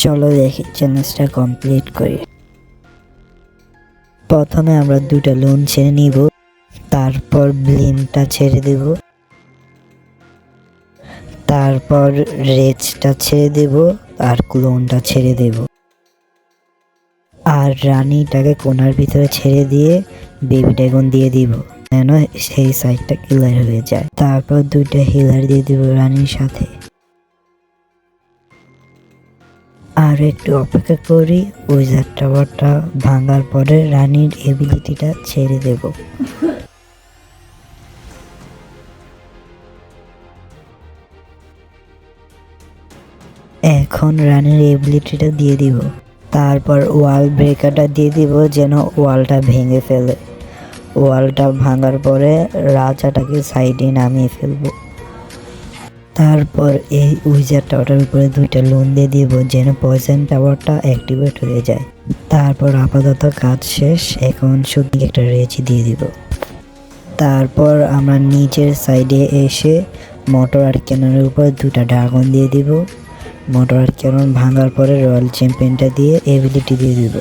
চলো দেখি চ্যালেঞ্জটা কমপ্লিট করি। প্রথমে আমরা দুটা লোন ছেড়ে নিব, তারপর ব্লিনটা ছেড়ে দেব, তারপর রেজটা ছেড়ে দেব, আর ক্লোনটা ছেড়ে দেব, আর রানীটাকে কোনার ভিতরে ছেড়ে দিয়ে বেবি ড্রাগন দিয়ে দিব যেন সেই সাইডটা ক্লিয়ার হয়ে যায়। তারপর দুইটা হিলার দিয়ে দিব রানীর সাথে। আর একটু অপেক্ষা করি, উইজার্ড টাওয়ারটা ভাঙার পরে রানীর এবিলিটিটা ছেড়ে দেব। এখন রানীর এবিলিটিটা দিয়ে দিব, তারপর ওয়াল ব্রেকারটা দিয়ে দিব যেন ওয়ালটা ভেঙে ফেলে। ওয়ালটা ভাঙার পরে রাজাটাকে সাইডে নামিয়ে ফেলবো। তারপর এই উইজার্ড টাওয়ারটার উপরে দুইটা লোন দিয়ে দিব যেন পয়জন টাওয়ারটা অ্যাক্টিভেট হয়ে যায়। তারপর আপাতত কাজ শেষ, এখন শুধু একটা রেজ দিয়ে দিব। তারপর আমরা নিচের সাইডে এসে মোটর আর ক্যাননের উপর দুটা ড্রাগন দিয়ে দিব। মোটর আর ক্যানন ভাঙার পরে রয়্যাল চ্যাম্পিয়নটা দিয়ে এবিলিটি দিয়ে দিব।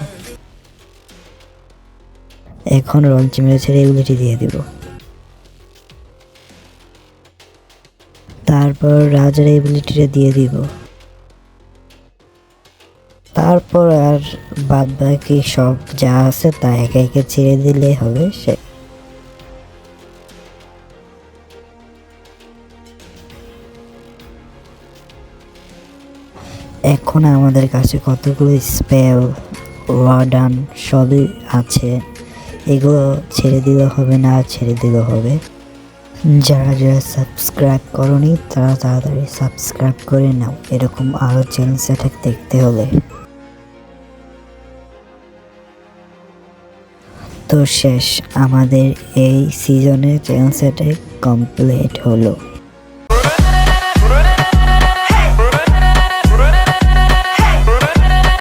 এখন রয়্যাল চ্যাম্পিয়নের এবিলিটি দিয়ে দিব। তারপর রাজার এবিলিটিটা দিয়ে দিব। তারপর আর বাদ বাকি সব যা আছে তা একে একে ছেড়ে দিলে হবে। সে এখন আমাদের কাছে কতগুলো স্পেল ওয়ার্ডান সবই আছে, এগুলো ছেড়ে দিলে হবে না, ছেড়ে দিলে হবে। যারা যারা সাবস্ক্রাইব করনি তারা তাড়াতাড়ি সাবস্ক্রাইব করে নাও এরকম আরও চ্যালেঞ্জ অ্যাটাক দেখতে হলে। তো শেষ, আমাদের এই সিজনে চ্যালেঞ্জ অ্যাটাক কমপ্লিট হলো।